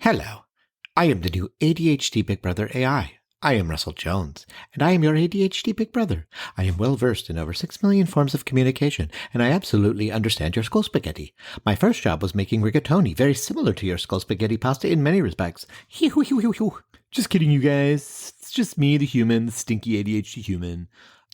Hello, I am the new ADHD Big Brother AI. I am Russell Jones, and I am your ADHD Big Brother. I am well versed in over 6 million forms of communication, and I absolutely understand your skull spaghetti. My first job was making rigatoni, very similar to your skull spaghetti pasta in many respects. Just kidding, you guys. It's just me, the human, the stinky ADHD human.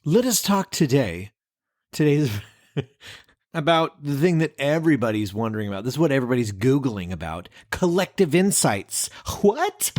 Let us talk today's about the thing that everybody's wondering about. This is what everybody's Googling about. Collective insights. What?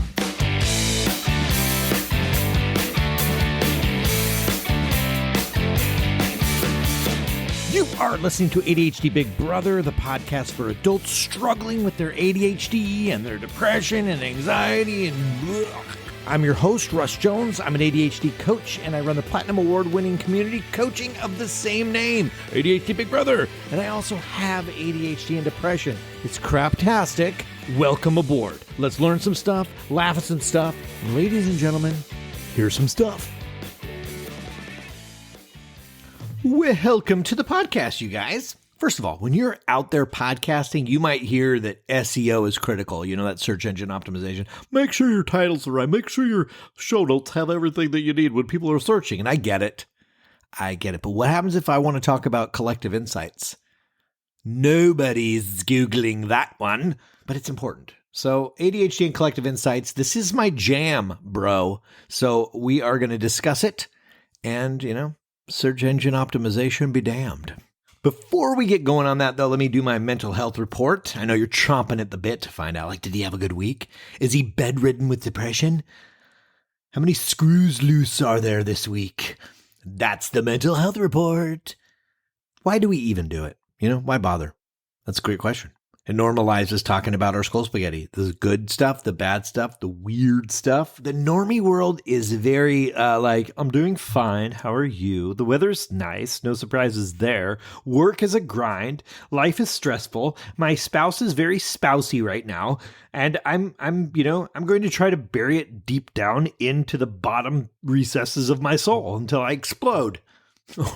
You are listening to ADHD Big Brother, the podcast for adults struggling with their ADHD and their depression and anxiety and blech. I'm your host, Russ Jones. I'm an ADHD coach, and I run the Platinum Award-winning community coaching of the same name, ADHD Big Brother. And I also have ADHD and depression. It's craptastic. Welcome aboard. Let's learn some stuff, laugh at some stuff, and ladies and gentlemen, here's some stuff. Welcome to the podcast, you guys. First of all, when you're out there podcasting, you might hear that SEO is critical. You know, that search engine optimization. Make sure your titles are right. Make sure your show notes have everything that you need when people are searching. And I get it. But what happens if I want to talk about collective insights? Nobody's Googling that one, but it's important. So ADHD and collective insights, this is my jam, bro. So we are going to discuss it and, search engine optimization be damned. Before we get going on that, though, let me do my mental health report. I know you're chomping at the bit to find out, did he have a good week? Is he bedridden with depression? How many screws loose are there this week? That's the mental health report. Why do we even do it? Why bother? That's a great question. It normalizes talking about our skull spaghetti, the good stuff, the bad stuff, the weird stuff. The normie world is very I'm doing fine. How are you? The weather's nice. No surprises there. Work is a grind. Life is stressful. My spouse is very spousy right now. And I'm going to try to bury it deep down into the bottom recesses of my soul until I explode.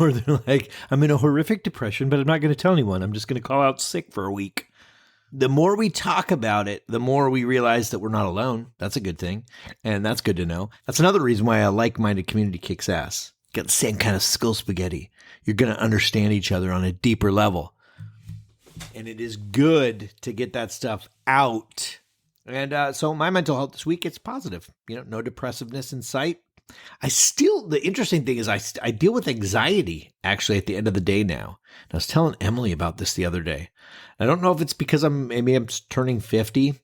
Or they're like, I'm in a horrific depression, but I'm not going to tell anyone. I'm just going to call out sick for a week. The more we talk about it, the more we realize that we're not alone. That's a good thing. And that's good to know. That's another reason why a like-minded community kicks ass. Got the same kind of skull spaghetti. You're going to understand each other on a deeper level. And it is good to get that stuff out. And so my mental health this week, it's positive. No depressiveness in sight. The interesting thing is I deal with anxiety actually at the end of the day now. And I was telling Emily about this the other day. I don't know if it's because I'm turning 50.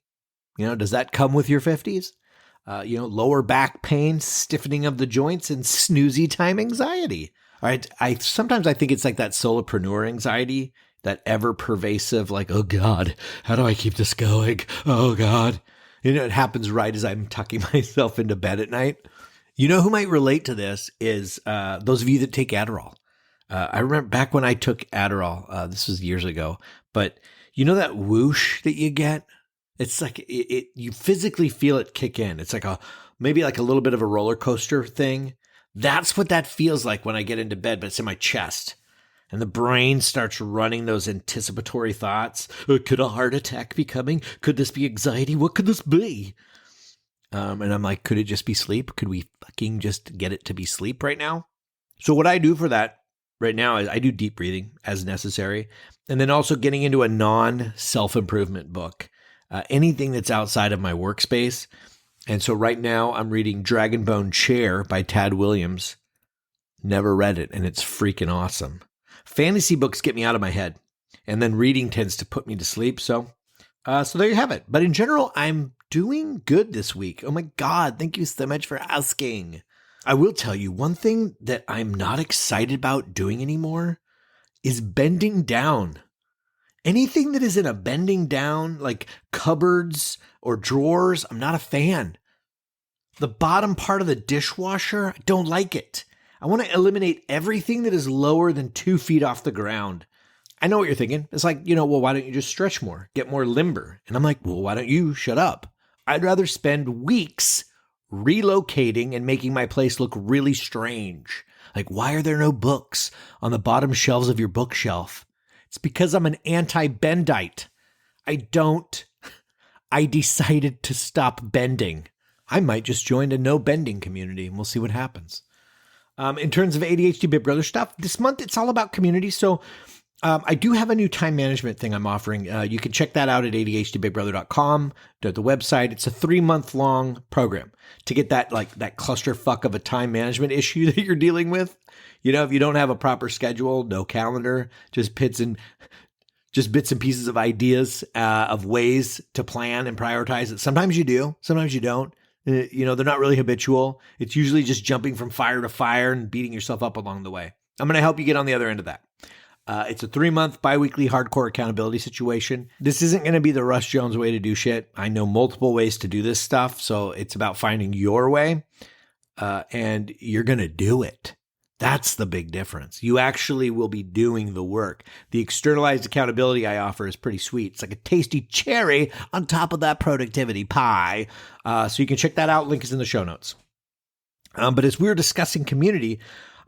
Does that come with your 50s? Lower back pain, stiffening of the joints, and snoozy time anxiety. All right. Sometimes I think it's like that solopreneur anxiety, that ever pervasive, oh God, how do I keep this going? Oh God. It happens right as I'm tucking myself into bed at night. Who might relate to this is those of you that take Adderall. I remember back when I took Adderall, this was years ago, but that whoosh that you get? It's like you physically feel it kick in. It's maybe a little bit of a roller coaster thing. That's what that feels like when I get into bed, but it's in my chest. And the brain starts running those anticipatory thoughts. Could a heart attack be coming? Could this be anxiety? What could this be? And I'm like, could it just be sleep? Could we fucking just get it to be sleep right now? So what I do for that right now is I do deep breathing as necessary. And then also getting into a non-self-improvement book, anything that's outside of my workspace. And so right now I'm reading Dragonbone Chair by Tad Williams. Never read it, and it's freaking awesome. Fantasy books get me out of my head, and then reading tends to put me to sleep. So there you have it. But in general, I'm doing good this week. Oh my God, thank you so much for asking. I will tell you one thing that I'm not excited about doing anymore is bending down. Anything that is in a bending down, like cupboards or drawers, I'm not a fan. The bottom part of the dishwasher, I don't like it. I want to eliminate everything that is lower than 2 feet off the ground. I know what you're thinking. It's like, why don't you just stretch more, get more limber? And I'm like, well, why don't you shut up? I'd rather spend weeks relocating and making my place look really strange. Like, why are there no books on the bottom shelves of your bookshelf? It's because I'm an anti-Bendite. I don't I decided to stop bending. I might just join a no bending community and we'll see what happens. In terms of ADHD Big Brother stuff, this month it's all about community. So I do have a new time management thing I'm offering. You can check that out at ADHDBigBrother.com, the website. It's a 3-month long program to get that clusterfuck of a time management issue that you're dealing with. You know, if you don't have a proper schedule, no calendar, just bits and pieces of ideas of ways to plan and prioritize it. Sometimes you do, sometimes you don't. You know, they're not really habitual. It's usually just jumping from fire to fire and beating yourself up along the way. I'm going to help you get on the other end of that. It's a 3-month biweekly hardcore accountability situation. This isn't going to be the Russ Jones way to do shit. I know multiple ways to do this stuff. So it's about finding your way and you're going to do it. That's the big difference. You actually will be doing the work. The externalized accountability I offer is pretty sweet. It's like a tasty cherry on top of that productivity pie. So you can check that out. Link is in the show notes. But as we were discussing community,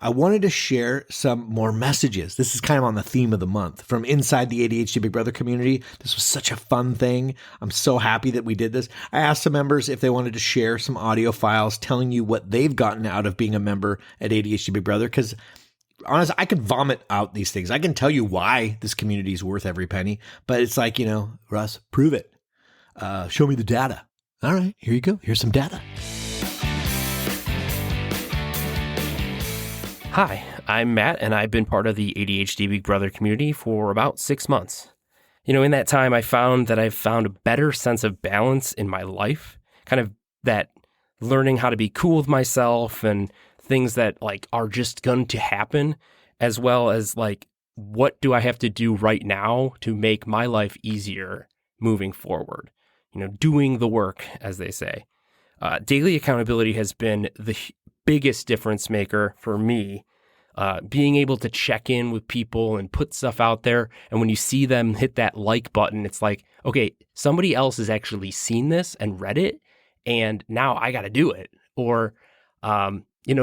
I wanted to share some more messages. This is kind of on the theme of the month from inside the ADHD Big Brother community. This was such a fun thing. I'm so happy that we did this. I asked the members if they wanted to share some audio files telling you what they've gotten out of being a member at ADHD Big Brother. Because honestly, I can vomit out these things. I can tell you why this community is worth every penny. But it's like, Russ, prove it. Show me the data. All right, here you go. Here's some data. Hi, I'm Matt, and I've been part of the ADHD Big Brother community for about 6 months. In that time, I found that I've found a better sense of balance in my life, kind of that learning how to be cool with myself and things that are just going to happen, as well as what do I have to do right now to make my life easier moving forward? Doing the work, as they say. Daily accountability has been the biggest difference maker for me, being able to check in with people and put stuff out there. And when you see them hit that like button, it's like, okay, somebody else has actually seen this and read it, and now I got to do it. Or,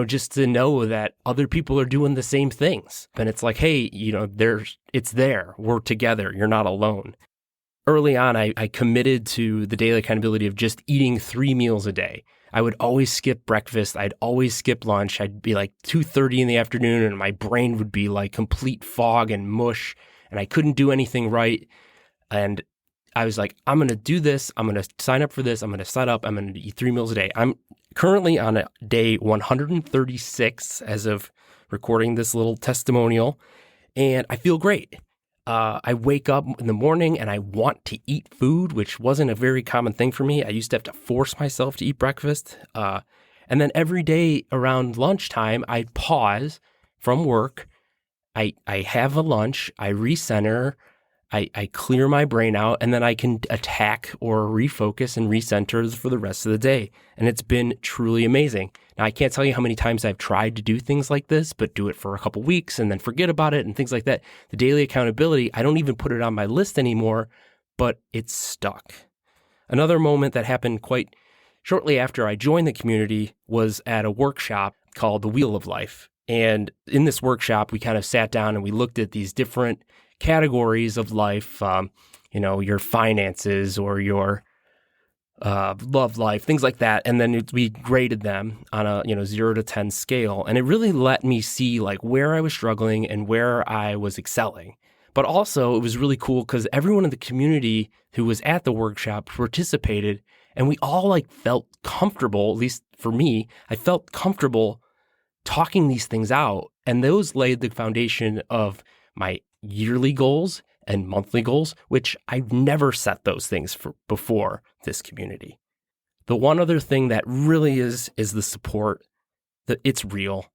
just to know that other people are doing the same things. And it's like, hey, it's there. We're together. You're not alone. Early on, I committed to the daily accountability of just eating 3 meals a day. I would always skip breakfast. I'd always skip lunch. I'd be 2:30 in the afternoon and my brain would be complete fog and mush and I couldn't do anything right. And I was like, I'm going to do this. I'm going to sign up for this. I'm going to sign up. I'm going to eat 3 meals a day. I'm currently on day 136 as of recording this little testimonial, and I feel great. I wake up in the morning and I want to eat food, which wasn't a very common thing for me. I used to have to force myself to eat breakfast. And then every day around lunchtime, I pause from work. I have a lunch. I recenter. I clear my brain out, and then I can attack or refocus and recenter for the rest of the day. And it's been truly amazing. Now, I can't tell you how many times I've tried to do things like this, but do it for a couple weeks and then forget about it and things like that. The daily accountability, I don't even put it on my list anymore, but it's stuck. Another moment that happened quite shortly after I joined the community was at a workshop called The Wheel of Life. And in this workshop, we kind of sat down and we looked at these different categories of life, your finances or your love life, things like that. And then we graded them on a 0 to 10 scale. And it really let me see where I was struggling and where I was excelling. But also it was really cool because everyone in the community who was at the workshop participated, and we all felt comfortable, at least for me, I felt comfortable talking these things out. And those laid the foundation of my yearly goals and monthly goals, which I've never set those things for before this community. The one other thing that really is the support, that it's real.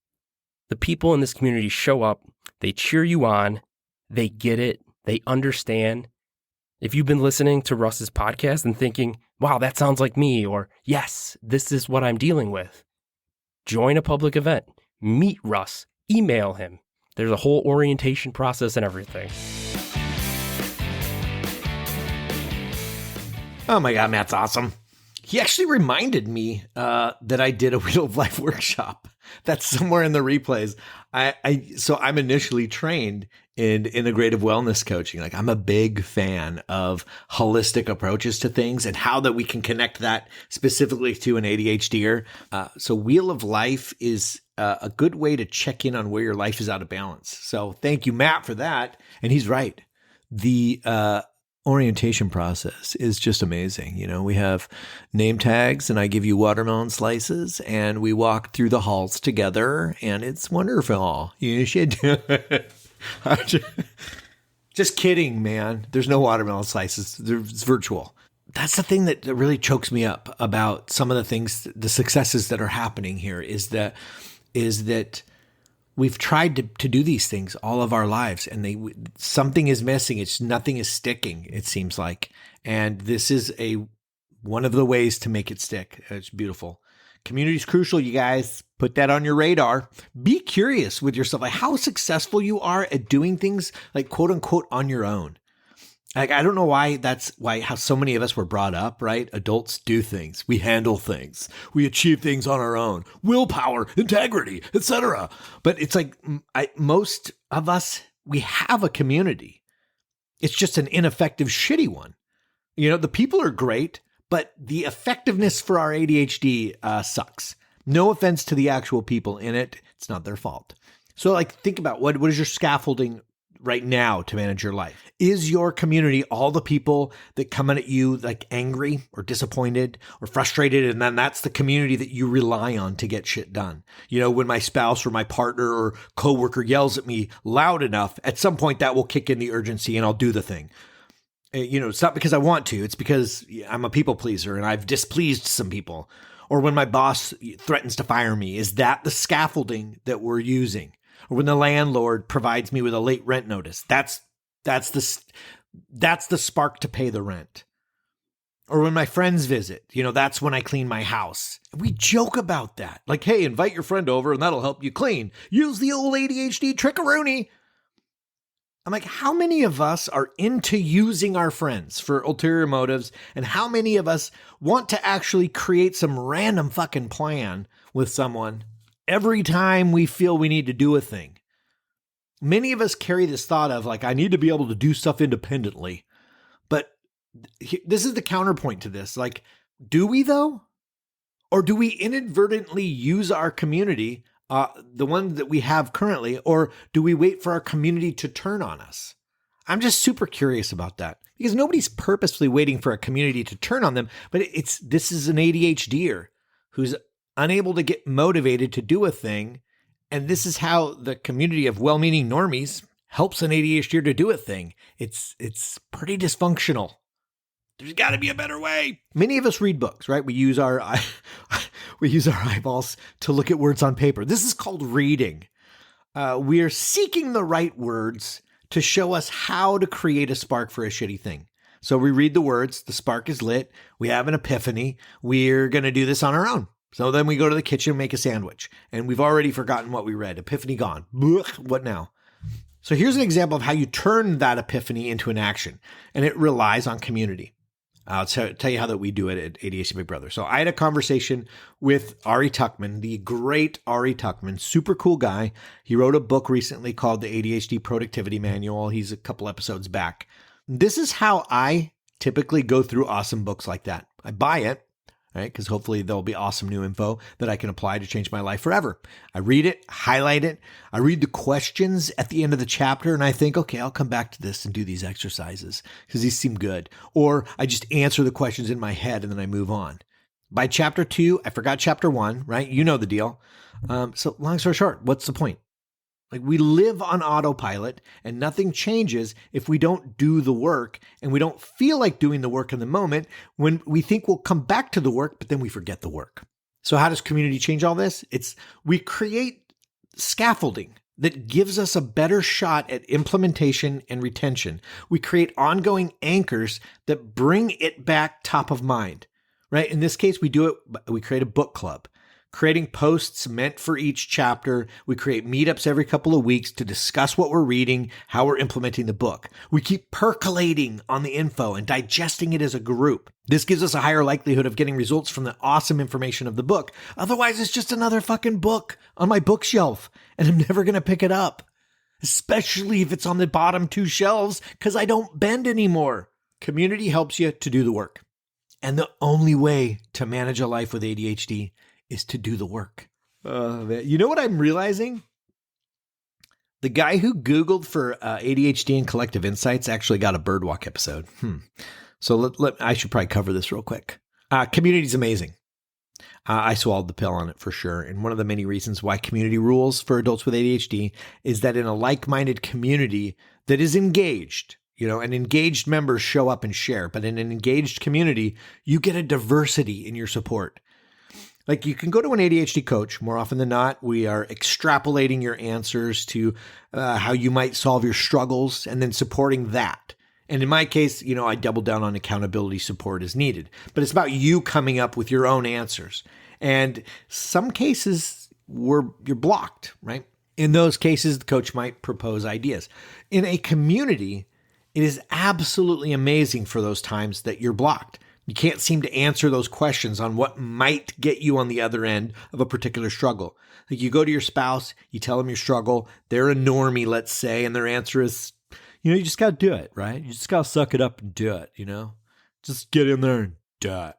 The people in this community show up, they cheer you on, they get it, they understand. If you've been listening to Russ's podcast and thinking, wow, that sounds like me, or yes, this is what I'm dealing with, join a public event, meet Russ, email him. There's a whole orientation process and everything. Oh my God, Matt's awesome. He actually reminded me that I did a Wheel of Life workshop. That's somewhere in the replays. So I'm initially trained in integrative wellness coaching. Like I'm a big fan of holistic approaches to things and how that we can connect that specifically to an ADHDer. So Wheel of Life is a good way to check in on where your life is out of balance. So thank you, Matt, for that. And he's right. The orientation process is just amazing. You know, we have name tags and I give you watermelon slices and we walk through the halls together and it's wonderful. You should do it. Just kidding, man. There's no watermelon slices. It's virtual. That's the thing that really chokes me up about some of the things, the successes that are happening here is that we've tried to do these things all of our lives and something is missing. Nothing is sticking, it seems like. And this is one of the ways to make it stick. It's beautiful. Community is crucial, you guys. Put that on your radar. Be curious with yourself, like how successful you are at doing things like quote unquote on your own. Like, I don't know why how so many of us were brought up, right? Adults do things. We handle things. We achieve things on our own. Willpower, integrity, etc. But it's like most of us, we have a community. It's just an ineffective, shitty one. You know, the people are great, but the effectiveness for our ADHD sucks. No offense to the actual people in it. It's not their fault. So like, think about what is your scaffolding right now to manage your life? Is your community all the people that come in at you like angry or disappointed or frustrated? And then that's the community that you rely on to get shit done. You know, when my spouse or my partner or coworker yells at me loud enough, at some point that will kick in the urgency and I'll do the thing. You know, it's not because I want to, it's because I'm a people pleaser and I've displeased some people. Or when my boss threatens to fire me, is that the scaffolding that we're using? Or when the landlord provides me with a late rent notice, that's the spark to pay the rent. Or when my friends visit, you know, that's when I clean my house. We joke about that. Like, hey, invite your friend over and that'll help you clean. Use the old ADHD trickaroonie. I'm like, how many of us are into using our friends for ulterior motives? And how many of us want to actually create some random fucking plan with someone every time we feel we need to do a thing? Many of us carry this thought of like, I need to be able to do stuff independently. But this is the counterpoint to this. Like, do we though? Or do we inadvertently use our community, the one that we have currently, or do we wait for our community to turn on us? I'm just super curious about that because nobody's purposefully waiting for a community to turn on them, but this is an ADHDer who's unable to get motivated to do a thing. And this is how the community of well-meaning normies helps an ADHDer to do a thing. It's pretty dysfunctional. There's got to be a better way. Many of us read books, right? We use our eyeballs to look at words on paper. This is called reading. We are seeking the right words to show us how to create a spark for a shitty thing. So we read the words, the spark is lit, we have an epiphany, we're going to do this on our own. So then we go to the kitchen and make a sandwich, and we've already forgotten what we read. Epiphany gone. Blech, what now? So here's an example of how you turn that epiphany into an action, and it relies on community. I'll tell you how that we do it at ADHD Big Brother. So I had a conversation with Ari Tuckman, the great Ari Tuckman, super cool guy. He wrote a book recently called the ADHD Productivity Manual. He's a couple episodes back. This is how I typically go through awesome books like that. I buy it, right? Because hopefully there'll be awesome new info that I can apply to change my life forever. I read it, highlight it. I read the questions at the end of the chapter and I think, okay, I'll come back to this and do these exercises because these seem good. Or I just answer the questions in my head and then I move on. By chapter 2, I forgot chapter 1, right? You know the deal. So long story short, what's the point? Like we live on autopilot and nothing changes if we don't do the work and we don't feel like doing the work in the moment when we think we'll come back to the work, but then we forget the work. So how does community change all this? We create scaffolding that gives us a better shot at implementation and retention. We create ongoing anchors that bring it back top of mind, right? In this case, we create a book club. creating posts meant for each chapter. We create meetups every couple of weeks to discuss what we're reading, how we're implementing the book. We keep percolating on the info and digesting it as a group. This gives us a higher likelihood of getting results from the awesome information of the book. Otherwise, it's just another fucking book on my bookshelf, and I'm never going to pick it up, especially if it's on the bottom 2 shelves because I don't bend anymore. Community helps you to do the work. And the only way to manage a life with ADHD is to do the work. You know what I'm realizing? The guy who Googled for ADHD and collective insights actually got a Birdwalk episode. So I should probably cover this real quick. Community is amazing. I swallowed the pill on it for sure. And one of the many reasons why community rules for adults with ADHD is that in a like-minded community that is engaged, and engaged members show up and share, but in an engaged community, you get a diversity in your support. Like you can go to an ADHD coach. More often than not, we are extrapolating your answers to how you might solve your struggles and then supporting that. And in my case, I double down on accountability support as needed, but it's about you coming up with your own answers. And some cases you're blocked, right? In those cases, the coach might propose ideas. In a community, it is absolutely amazing for those times that you're blocked. You can't seem to answer those questions on what might get you on the other end of a particular struggle. Like you go to your spouse, you tell them your struggle, they're a normie, let's say, and their answer is, you just got to do it, right? You just got to suck it up and do it, Just get in there and do it.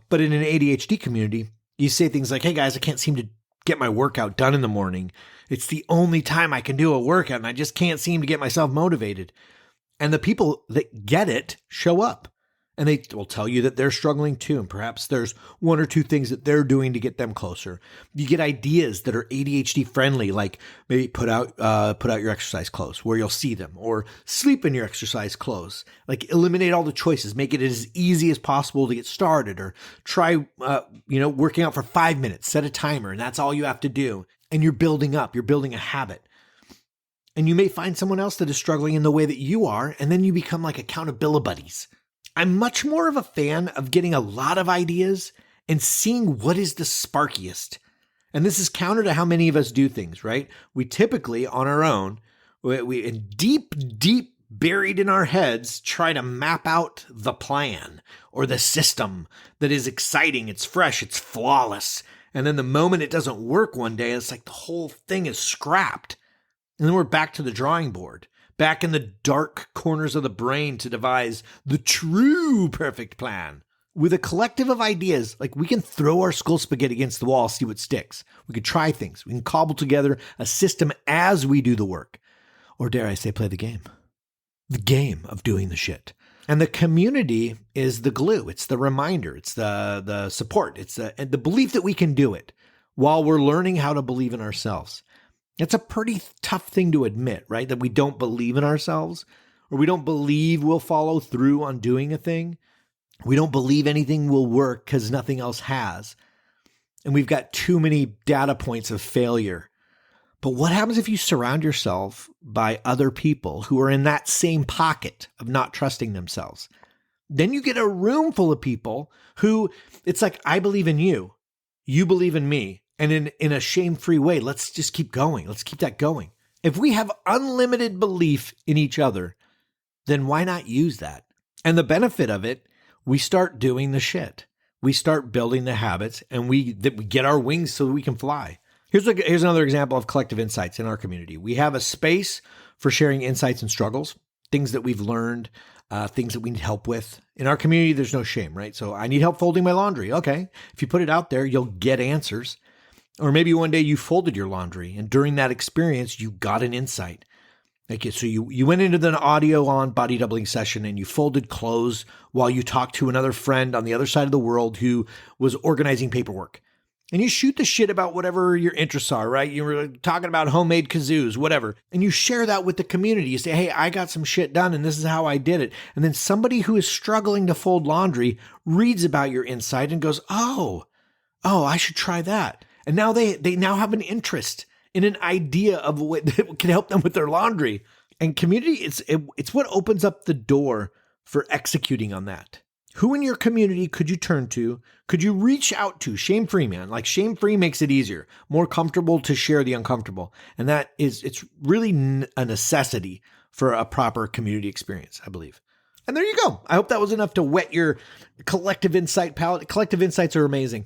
But in an ADHD community, you say things like, hey guys, I can't seem to get my workout done in the morning. It's the only time I can do a workout and I just can't seem to get myself motivated. And the people that get it show up and they will tell you that they're struggling too. And perhaps there's 1 or 2 things that they're doing to get them closer. You get ideas that are ADHD friendly, like maybe put out your exercise clothes where you'll see them, or sleep in your exercise clothes, like eliminate all the choices, make it as easy as possible to get started, or try, working out for 5 minutes, set a timer, and that's all you have to do. And you're building up, you're building a habit. And you may find someone else that is struggling in the way that you are, and then you become like accountability buddies. I'm much more of a fan of getting a lot of ideas and seeing what is the sparkiest. And this is counter to how many of us do things, right? We typically, on our own, we deep buried in our heads, try to map out the plan or the system that is exciting, it's fresh, it's flawless. And then the moment it doesn't work one day, it's like the whole thing is scrapped. And then we're back to the drawing board, back in the dark corners of the brain to devise the true perfect plan. With a collective of ideas, like we can throw our skull spaghetti against the wall, see what sticks. We can try things. We can cobble together a system as we do the work. Or dare I say, play the game. The game of doing the shit. And the community is the glue. It's the reminder. It's the support. It's the belief that we can do it while we're learning how to believe in ourselves. It's a pretty tough thing to admit, right? That we don't believe in ourselves, or we don't believe we'll follow through on doing a thing. We don't believe anything will work because nothing else has. And we've got too many data points of failure. But what happens if you surround yourself by other people who are in that same pocket of not trusting themselves? Then you get a room full of people who it's like, I believe in you. You believe in me. And in a shame-free way, let's just keep going. Let's keep that going. If we have unlimited belief in each other, then why not use that? And the benefit of it, we start doing the shit. We start building the habits, and we get our wings so that we can fly. Here's another example of collective insights in our community. We have a space for sharing insights and struggles, things that we've learned, things that we need help with. In our community, there's no shame, right? So I need help folding my laundry. Okay. If you put it out there, you'll get answers. Or maybe one day you folded your laundry, and during that experience, you got an insight. Okay, so you went into the audio on body doubling session and you folded clothes while you talked to another friend on the other side of the world who was organizing paperwork. And you shoot the shit about whatever your interests are, right? You were talking about homemade kazoos, whatever. And you share that with the community. You say, hey, I got some shit done and this is how I did it. And then somebody who is struggling to fold laundry reads about your insight and goes, oh, I should try that. And now they now have an interest in an idea of what that can help them with their laundry. And community, it's what opens up the door for executing on that. Who in your community could you turn to? Could you reach out to? Shame-free, man. Like shame-free makes it easier, more comfortable to share the uncomfortable. And it's really a necessity for a proper community experience, I believe. And there you go. I hope that was enough to whet your collective insight palette. Collective insights are amazing.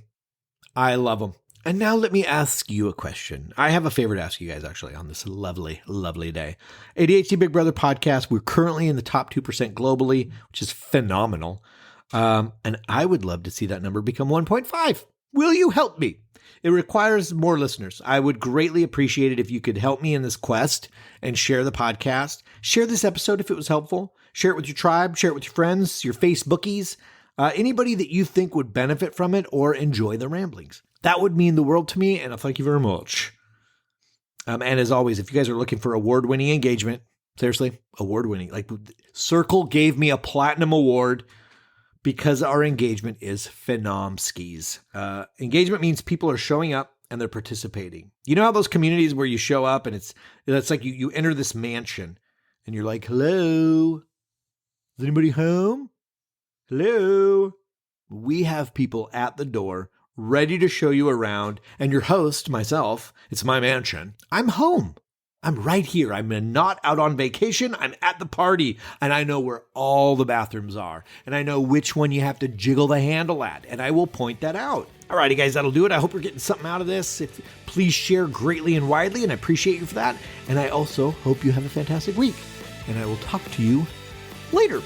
I love them. And now let me ask you a question. I have a favor to ask you guys actually on this lovely, lovely day. ADHD Big Brother podcast. We're currently in the top 2% globally, which is phenomenal. And I would love to see that number become 1.5. Will you help me? It requires more listeners. I would greatly appreciate it if you could help me in this quest and share the podcast. Share this episode if it was helpful. Share it with your tribe. Share it with your friends, your Facebookies, anybody that you think would benefit from it or enjoy the ramblings. That would mean the world to me, and I thank you very much. And as always, if you guys are looking for award-winning engagement, seriously, award-winning. Like Circle gave me a platinum award because our engagement is phenom-skis. Engagement means people are showing up and they're participating. You know how those communities where you show up and it's like you enter this mansion and you're like, hello, is anybody home? Hello. We have people at the door ready to show you around, and your host, myself, it's my mansion. I'm home. I'm right here. I'm not out on vacation. I'm at the party, and I know where all the bathrooms are, and I know which one you have to jiggle the handle at, and I will point that out. Alrighty, guys, that'll do it. I hope you're getting something out of this. Please share greatly and widely, and I appreciate you for that. And I also hope you have a fantastic week, and I will talk to you later.